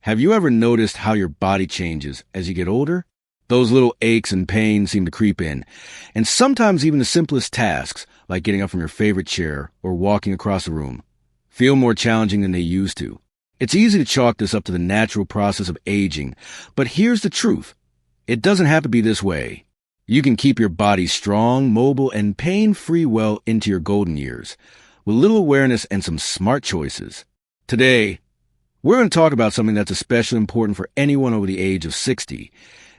Have you ever noticed how your body changes as you get older? Those little aches and pains seem to creep in, and sometimes even the simplest tasks, like getting up from your favorite chair or walking across the room, feel more challenging than they used to. It's easy to chalk this up to the natural process of aging, but here's the truth. It doesn't have to be this way. You can keep your body strong, mobile, and pain-free well into your golden years, with little awareness and some smart choices. Today, we're going to talk about something that's especially important for anyone over the age of 60.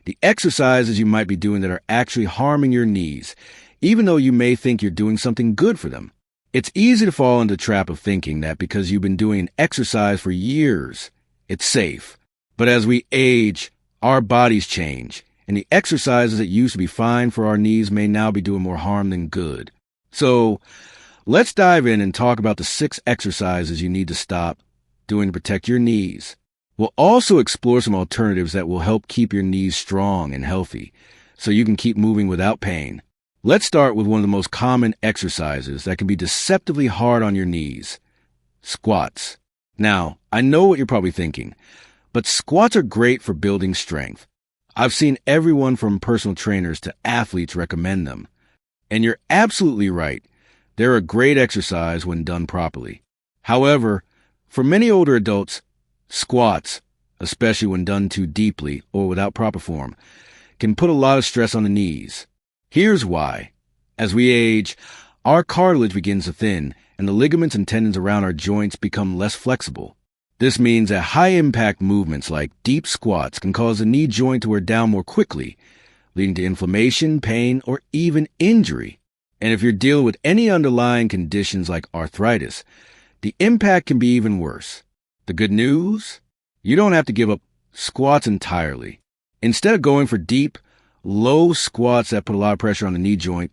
The exercises you might be doing that are actually harming your knees, even though you may think you're doing something good for them. It's easy to fall into the trap of thinking that because you've been doing an exercise for years, it's safe. But as we age, our bodies change, and the exercises that used to be fine for our knees may now be doing more harm than good. So, let's dive in and talk about the 6 exercises you need to stop doing to protect your knees. We'll also explore some alternatives that will help keep your knees strong and healthy, so you can keep moving without pain. Let's start with one of the most common exercises that can be deceptively hard on your knees: squats. Now, I know what you're probably thinking, but squats are great for building strength. I've seen everyone from personal trainers to athletes recommend them. And you're absolutely right. They're a great exercise when done properly. However, for many older adults, squats, especially when done too deeply or without proper form, can put a lot of stress on the knees. Here's why. As we age, our cartilage begins to thin, and the ligaments and tendons around our joints become less flexible. This means that high-impact movements like deep squats can cause the knee joint to wear down more quickly, leading to inflammation, pain, or even injury. And if you're dealing with any underlying conditions like arthritis, the impact can be even worse. The good news? You don't have to give up squats entirely. Instead of going for deep, low squats that put a lot of pressure on the knee joint,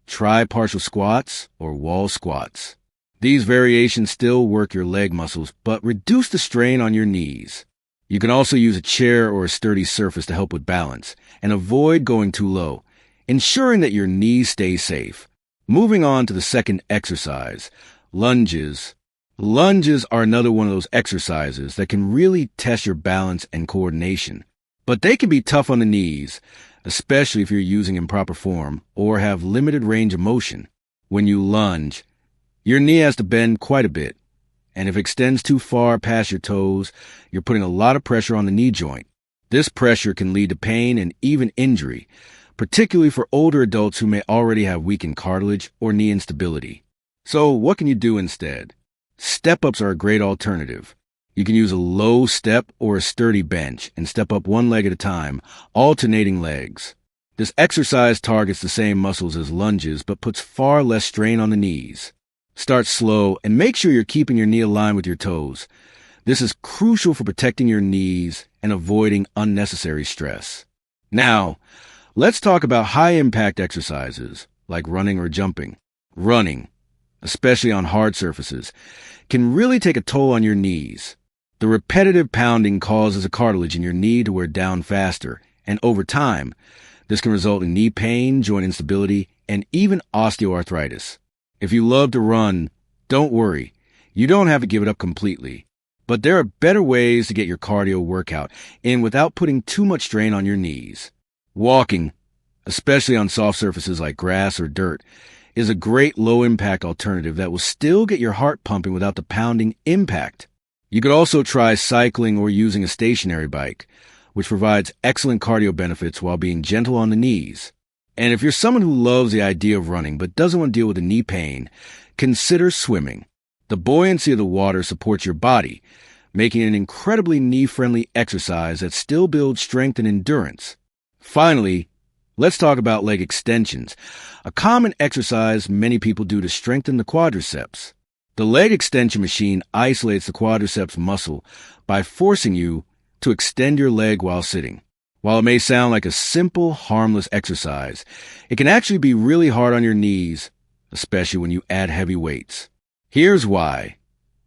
try partial squats or wall squats. These variations still work your leg muscles, but reduce the strain on your knees. You can also use a chair or a sturdy surface to help with balance, and avoid going too low, ensuring that your knees stay safe. Moving on to the second exercise, lunges. Lunges are another one of those exercises that can really test your balance and coordination. But they can be tough on the knees, especially if you're using improper form or have limited range of motion. When you lunge, your knee has to bend quite a bit, and if it extends too far past your toes, you're putting a lot of pressure on the knee joint. This pressure can lead to pain and even injury, particularly for older adults who may already have weakened cartilage or knee instability. So what can you do instead? Step-ups are a great alternative. You can use a low step or a sturdy bench and step up one leg at a time, alternating legs. This exercise targets the same muscles as lunges but puts far less strain on the knees. Start slow and make sure you're keeping your knee aligned with your toes. This is crucial for protecting your knees and avoiding unnecessary stress. Now, let's talk about high-impact exercises like running or jumping. Running, especially on hard surfaces, can really take a toll on your knees. The repetitive pounding causes the cartilage in your knee to wear down faster, and over time, this can result in knee pain, joint instability, and even osteoarthritis. If you love to run, don't worry. You don't have to give it up completely. But there are better ways to get your cardio workout in without putting too much strain on your knees. Walking, especially on soft surfaces like grass or dirt, is a great low-impact alternative that will still get your heart pumping without the pounding impact. You could also try cycling or using a stationary bike, which provides excellent cardio benefits while being gentle on the knees. And if you're someone who loves the idea of running but doesn't want to deal with the knee pain, consider swimming. The buoyancy of the water supports your body, making it an incredibly knee-friendly exercise that still builds strength and endurance. Finally, let's talk about leg extensions, a common exercise many people do to strengthen the quadriceps. The leg extension machine isolates the quadriceps muscle by forcing you to extend your leg while sitting. While it may sound like a simple, harmless exercise, it can actually be really hard on your knees, especially when you add heavy weights. Here's why.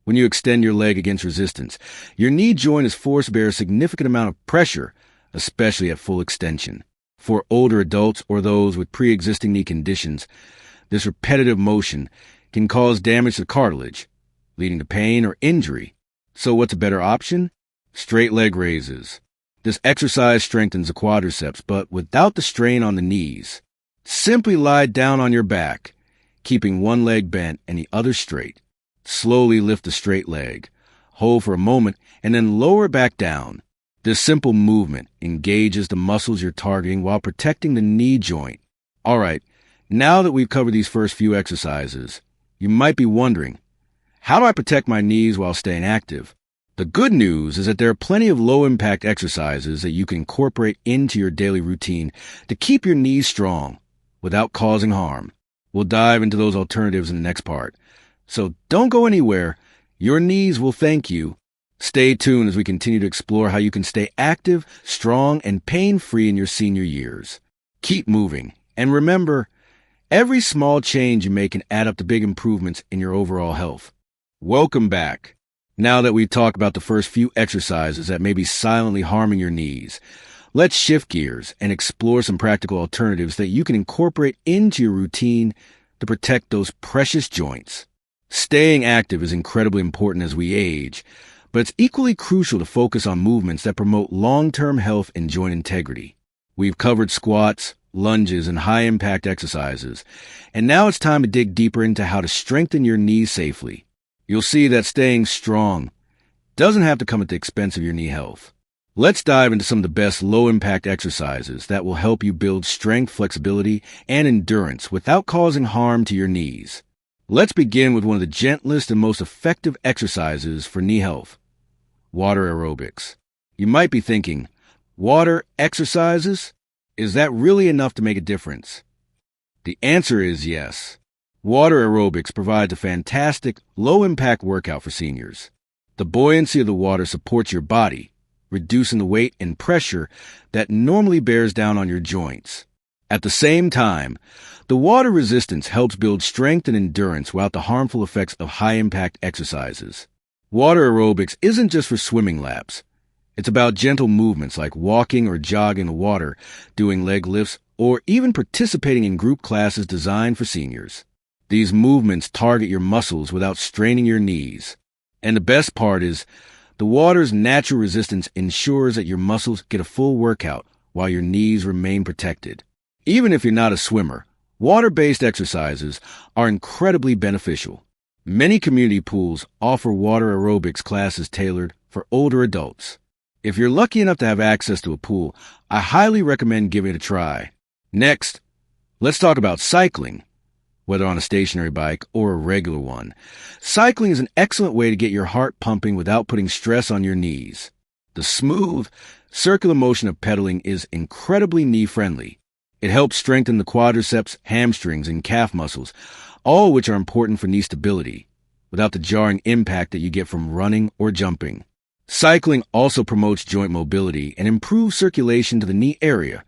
When you extend your leg against resistance, your knee joint is forced to bear a significant amount of pressure, especially at full extension. For older adults or those with pre-existing knee conditions, this repetitive motion can cause damage to cartilage, leading to pain or injury. So what's a better option? Straight leg raises. This exercise strengthens the quadriceps, but without the strain on the knees. Simply lie down on your back, keeping one leg bent and the other straight. Slowly lift the straight leg. Hold for a moment and then lower it back down. This simple movement engages the muscles you're targeting while protecting the knee joint. All right, now that we've covered these first few exercises, you might be wondering, how do I protect my knees while staying active? The good news is that there are plenty of low-impact exercises that you can incorporate into your daily routine to keep your knees strong without causing harm. We'll dive into those alternatives in the next part. So don't go anywhere. Your knees will thank you. Stay tuned as we continue to explore how you can stay active, strong, and pain-free in your senior years. Keep moving. And remember, every small change you make can add up to big improvements in your overall health. Welcome back. Now that we've talked about the first few exercises that may be silently harming your knees, let's shift gears and explore some practical alternatives that you can incorporate into your routine to protect those precious joints. Staying active is incredibly important as we age, but it's equally crucial to focus on movements that promote long-term health and joint integrity. We've covered squats, lunges, and high-impact exercises, and now it's time to dig deeper into how to strengthen your knees safely. You'll see that staying strong doesn't have to come at the expense of your knee health. Let's dive into some of the best low-impact exercises that will help you build strength, flexibility, and endurance without causing harm to your knees. Let's begin with one of the gentlest and most effective exercises for knee health: water aerobics. You might be thinking, water exercises? Is that really enough to make a difference? The answer is yes. Water aerobics provides a fantastic, low-impact workout for seniors. The buoyancy of the water supports your body, reducing the weight and pressure that normally bears down on your joints. At the same time, the water resistance helps build strength and endurance without the harmful effects of high-impact exercises. Water aerobics isn't just for swimming laps. It's about gentle movements like walking or jogging in the water, doing leg lifts, or even participating in group classes designed for seniors. These movements target your muscles without straining your knees. And the best part is, the water's natural resistance ensures that your muscles get a full workout while your knees remain protected. Even if you're not a swimmer, water-based exercises are incredibly beneficial. Many community pools offer water aerobics classes tailored for older adults. If you're lucky enough to have access to a pool, I highly recommend giving it a try. Next, let's talk about cycling. Whether on a stationary bike or a regular one, cycling is an excellent way to get your heart pumping without putting stress on your knees. The smooth, circular motion of pedaling is incredibly knee-friendly. It helps strengthen the quadriceps, hamstrings, and calf muscles, all which are important for knee stability, without the jarring impact that you get from running or jumping. Cycling also promotes joint mobility and improves circulation to the knee area,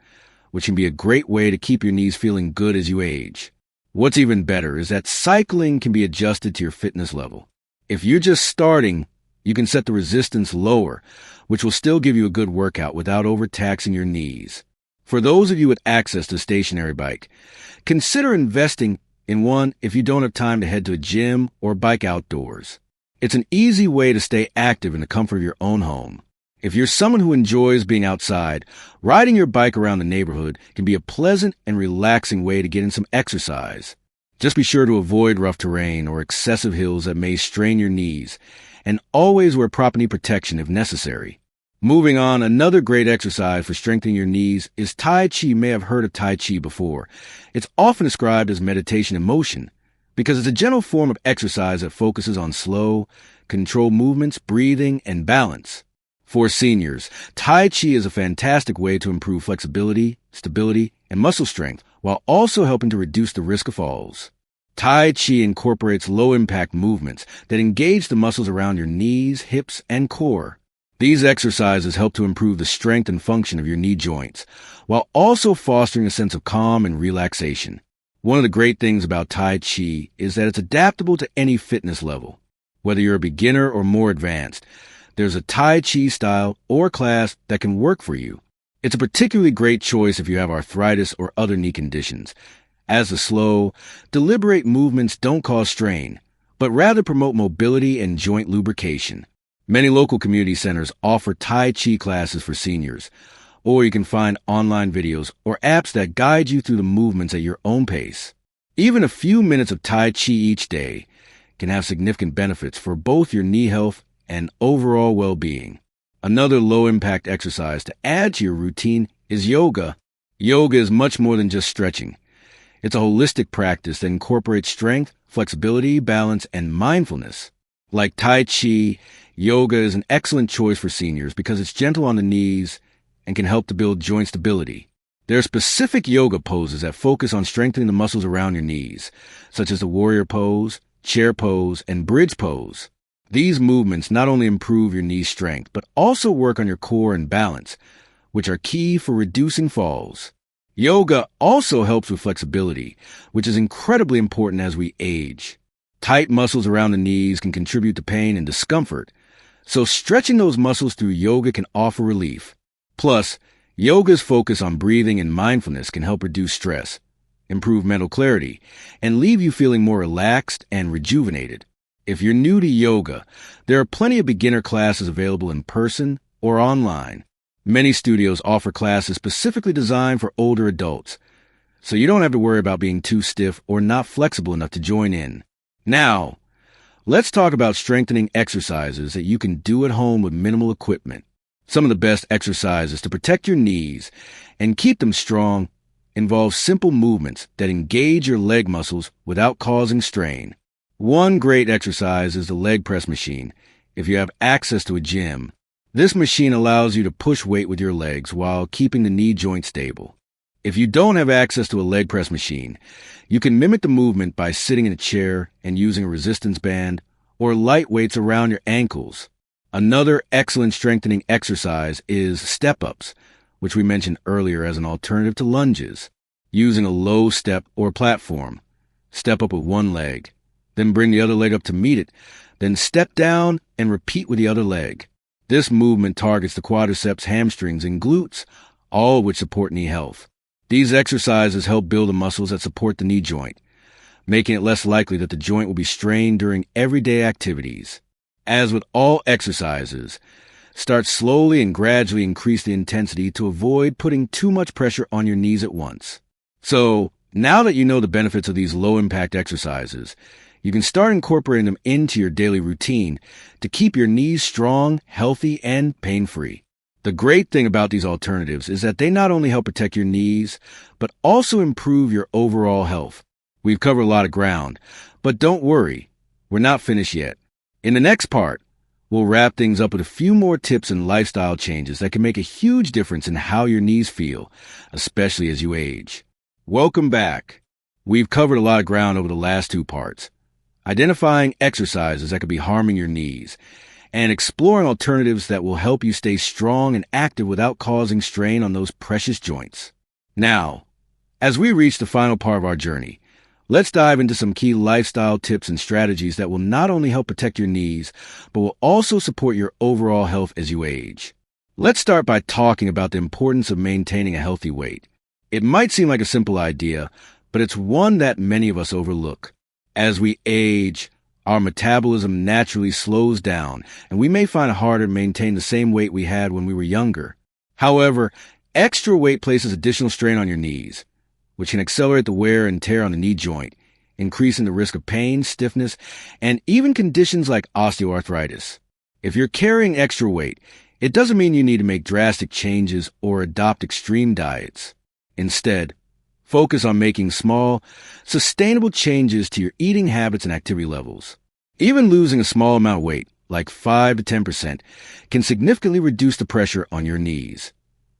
which can be a great way to keep your knees feeling good as you age. What's even better is that cycling can be adjusted to your fitness level. If you're just starting, you can set the resistance lower, which will still give you a good workout without overtaxing your knees. For those of you with access to a stationary bike, consider investing in one if you don't have time to head to a gym or bike outdoors. It's an easy way to stay active in the comfort of your own home. If you're someone who enjoys being outside, riding your bike around the neighborhood can be a pleasant and relaxing way to get in some exercise. Just be sure to avoid rough terrain or excessive hills that may strain your knees, and always wear proper knee protection if necessary. Moving on, another great exercise for strengthening your knees is Tai Chi. You may have heard of Tai Chi before. It's often described as meditation in motion because it's a gentle form of exercise that focuses on slow, controlled movements, breathing, and balance. For seniors, Tai Chi is a fantastic way to improve flexibility, stability, and muscle strength, while also helping to reduce the risk of falls. Tai Chi incorporates low-impact movements that engage the muscles around your knees, hips, and core. These exercises help to improve the strength and function of your knee joints, while also fostering a sense of calm and relaxation. One of the great things about Tai Chi is that it's adaptable to any fitness level. Whether you're a beginner or more advanced, there's a Tai Chi style or class that can work for you. It's a particularly great choice if you have arthritis or other knee conditions, as the slow, deliberate movements don't cause strain, but rather promote mobility and joint lubrication. Many local community centers offer Tai Chi classes for seniors, or you can find online videos or apps that guide you through the movements at your own pace. Even a few minutes of Tai Chi each day can have significant benefits for both your knee health and overall well-being. Another low-impact exercise to add to your routine is yoga. Yoga is much more than just stretching. It's a holistic practice that incorporates strength, flexibility, balance, and mindfulness. Like Tai Chi, yoga is an excellent choice for seniors because it's gentle on the knees and can help to build joint stability. There are specific yoga poses that focus on strengthening the muscles around your knees, such as the warrior pose, chair pose, and bridge pose. These movements not only improve your knee strength, but also work on your core and balance, which are key for reducing falls. Yoga also helps with flexibility, which is incredibly important as we age. Tight muscles around the knees can contribute to pain and discomfort, so stretching those muscles through yoga can offer relief. Plus, yoga's focus on breathing and mindfulness can help reduce stress, improve mental clarity, and leave you feeling more relaxed and rejuvenated. If you're new to yoga, there are plenty of beginner classes available in person or online. Many studios offer classes specifically designed for older adults, so you don't have to worry about being too stiff or not flexible enough to join in. Now, let's talk about strengthening exercises that you can do at home with minimal equipment. Some of the best exercises to protect your knees and keep them strong involve simple movements that engage your leg muscles without causing strain. One great exercise is the leg press machine, if you have access to a gym. This machine allows you to push weight with your legs while keeping the knee joint stable. If you don't have access to a leg press machine, you can mimic the movement by sitting in a chair and using a resistance band or light weights around your ankles. Another excellent strengthening exercise is step-ups, which we mentioned earlier as an alternative to lunges. Using a low step or platform, step up with one leg, then bring the other leg up to meet it, then step down and repeat with the other leg. This movement targets the quadriceps, hamstrings, and glutes, all of which support knee health. These exercises help build the muscles that support the knee joint, making it less likely that the joint will be strained during everyday activities. As with all exercises, start slowly and gradually increase the intensity to avoid putting too much pressure on your knees at once. So, now that you know the benefits of these low-impact exercises, you can start incorporating them into your daily routine to keep your knees strong, healthy, and pain-free. The great thing about these alternatives is that they not only help protect your knees, but also improve your overall health. We've covered a lot of ground, but don't worry, we're not finished yet. In the next part, we'll wrap things up with a few more tips and lifestyle changes that can make a huge difference in how your knees feel, especially as you age. Welcome back. We've covered a lot of ground over the last two parts, identifying exercises that could be harming your knees, and exploring alternatives that will help you stay strong and active without causing strain on those precious joints. Now, as we reach the final part of our journey, let's dive into some key lifestyle tips and strategies that will not only help protect your knees, but will also support your overall health as you age. Let's start by talking about the importance of maintaining a healthy weight. It might seem like a simple idea, but it's one that many of us overlook. As we age, our metabolism naturally slows down, and we may find it harder to maintain the same weight we had when we were younger. However, extra weight places additional strain on your knees, which can accelerate the wear and tear on the knee joint, increasing the risk of pain, stiffness, and even conditions like osteoarthritis. If you're carrying extra weight, it doesn't mean you need to make drastic changes or adopt extreme diets. Instead, focus on making small, sustainable changes to your eating habits and activity levels. Even losing a small amount of weight, like 5 to 10%, can significantly reduce the pressure on your knees,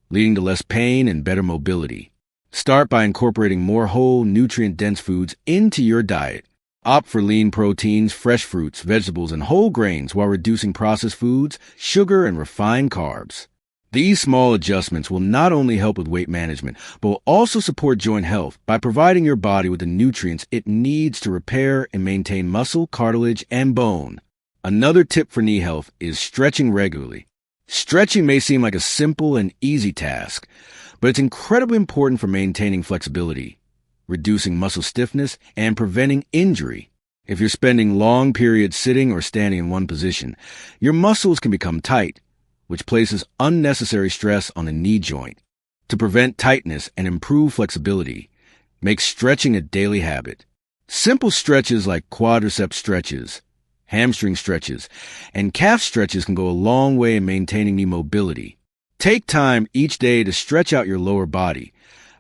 leading to less pain and better mobility. Start by incorporating more whole, nutrient-dense foods into your diet. Opt for lean proteins, fresh fruits, vegetables, and whole grains while reducing processed foods, sugar, and refined carbs. These small adjustments will not only help with weight management, but will also support joint health by providing your body with the nutrients it needs to repair and maintain muscle, cartilage, and bone. Another tip for knee health is stretching regularly. Stretching may seem like a simple and easy task, but it's incredibly important for maintaining flexibility, reducing muscle stiffness, and preventing injury. If you're spending long periods sitting or standing in one position, your muscles can become tight, which places unnecessary stress on the knee joint. To prevent tightness and improve flexibility, make stretching a daily habit. Simple stretches like quadricep stretches, hamstring stretches, and calf stretches can go a long way in maintaining knee mobility. Take time each day to stretch out your lower body,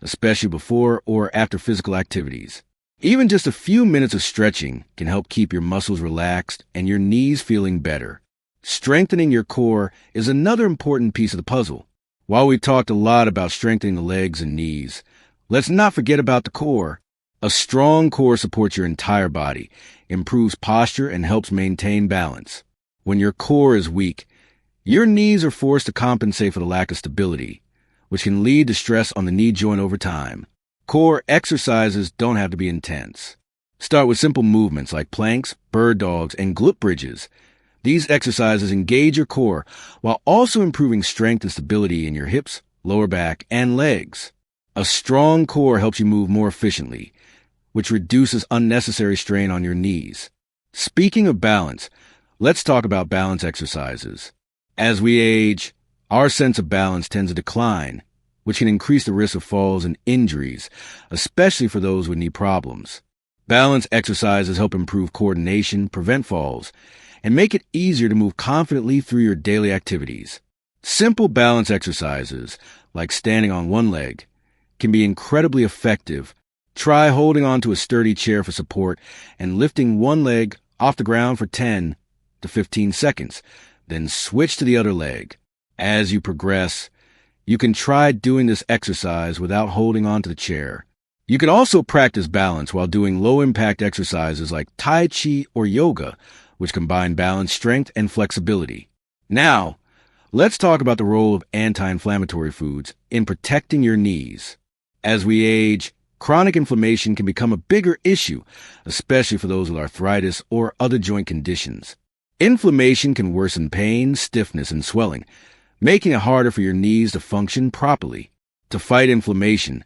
especially before or after physical activities. Even just a few minutes of stretching can help keep your muscles relaxed and your knees feeling better. Strengthening your core is another important piece of the puzzle. While we've talked a lot about strengthening the legs and knees, let's not forget about the core. A strong core supports your entire body, improves posture, and helps maintain balance. When your core is weak, your knees are forced to compensate for the lack of stability, which can lead to stress on the knee joint over time. Core exercises don't have to be intense. Start with simple movements like planks, bird dogs, and glute bridges. These exercises engage your core while also improving strength and stability in your hips, lower back, and legs. A strong core helps you move more efficiently, which reduces unnecessary strain on your knees. Speaking of balance, let's talk about balance exercises. As we age, our sense of balance tends to decline, which can increase the risk of falls and injuries, especially for those with knee problems. Balance exercises help improve coordination, prevent falls, and make it easier to move confidently through your daily activities. Simple balance exercises, like standing on one leg, can be incredibly effective. Try holding onto a sturdy chair for support and lifting one leg off the ground for 10 to 15 seconds, then switch to the other leg. As you progress, you can try doing this exercise without holding onto the chair. You can also practice balance while doing low-impact exercises like Tai Chi or yoga, which combine balance, strength, and flexibility. Now, let's talk about the role of anti-inflammatory foods in protecting your knees. As we age, chronic inflammation can become a bigger issue, especially for those with arthritis or other joint conditions. Inflammation can worsen pain, stiffness, and swelling, making it harder for your knees to function properly. To fight inflammation,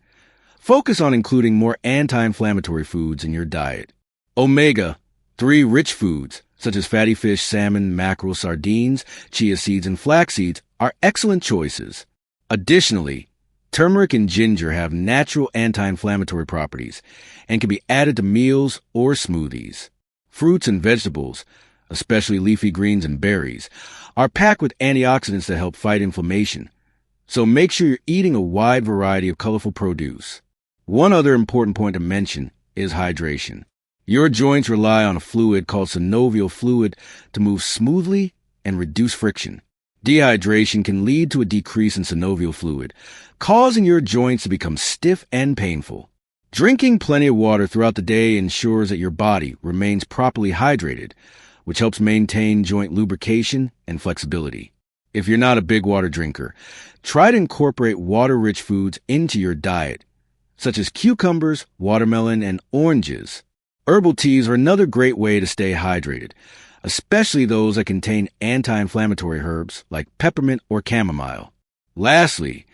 focus on including more anti-inflammatory foods in your diet. Omega-3 rich foods, such as fatty fish, salmon, mackerel, sardines, chia seeds, and flax seeds, are excellent choices. Additionally, turmeric and ginger have natural anti-inflammatory properties and can be added to meals or smoothies. Fruits and vegetables, especially leafy greens and berries, are packed with antioxidants that help fight inflammation, so make sure you're eating a wide variety of colorful produce. One other important point to mention is hydration. Your joints rely on a fluid called synovial fluid to move smoothly and reduce friction. Dehydration can lead to a decrease in synovial fluid, causing your joints to become stiff and painful. Drinking plenty of water throughout the day ensures that your body remains properly hydrated, which helps maintain joint lubrication and flexibility. If you're not a big water drinker, try to incorporate water-rich foods into your diet, such as cucumbers, watermelon, and oranges. Herbal teas are another great way to stay hydrated, especially those that contain anti-inflammatory herbs like peppermint or chamomile. Lastly,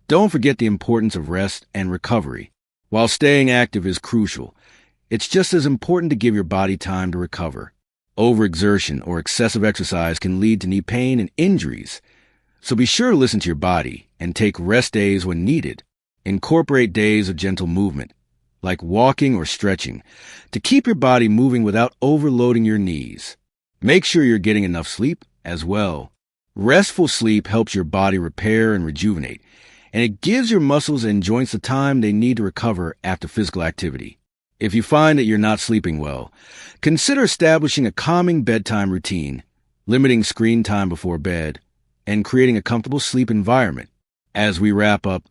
don't forget the importance of rest and recovery. While staying active is crucial, it's just as important to give your body time to recover. Overexertion or excessive exercise can lead to knee pain and injuries, so be sure to listen to your body and take rest days when needed. Incorporate days of gentle movement, like walking or stretching, to keep your body moving without overloading your knees. Make sure you're getting enough sleep as well. Restful sleep helps your body repair and rejuvenate, and it gives your muscles and joints the time they need to recover after physical activity. If you find that you're not sleeping well, consider establishing a calming bedtime routine, limiting screen time before bed, and creating a comfortable sleep environment. As we wrap up,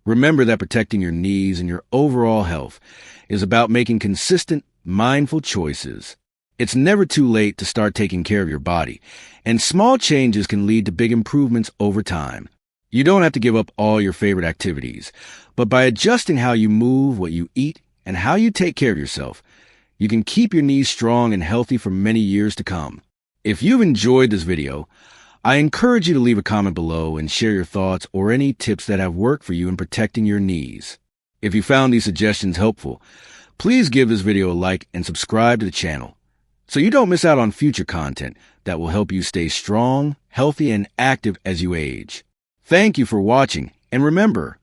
remember that protecting your knees and your overall health is about making consistent, mindful choices. It's never too late to start taking care of your body, and small changes can lead to big improvements over time. You don't have to give up all your favorite activities, but by adjusting how you move, what you eat, and how you take care of yourself, you can keep your knees strong and healthy for many years to come. If you've enjoyed this video, I encourage you to leave a comment below and share your thoughts or any tips that have worked for you in protecting your knees. If you found these suggestions helpful, Please give this video a like and subscribe to the channel so you don't miss out on future content that will help you stay strong, healthy, and active as you age. Thank you for watching, and remember,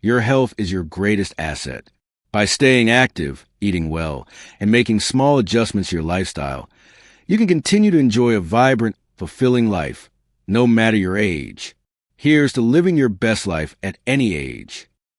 your health is your greatest asset. By staying active, eating well, and making small adjustments to your lifestyle, you can continue to enjoy a vibrant, fulfilling life, no matter your age. Here's to living your best life at any age.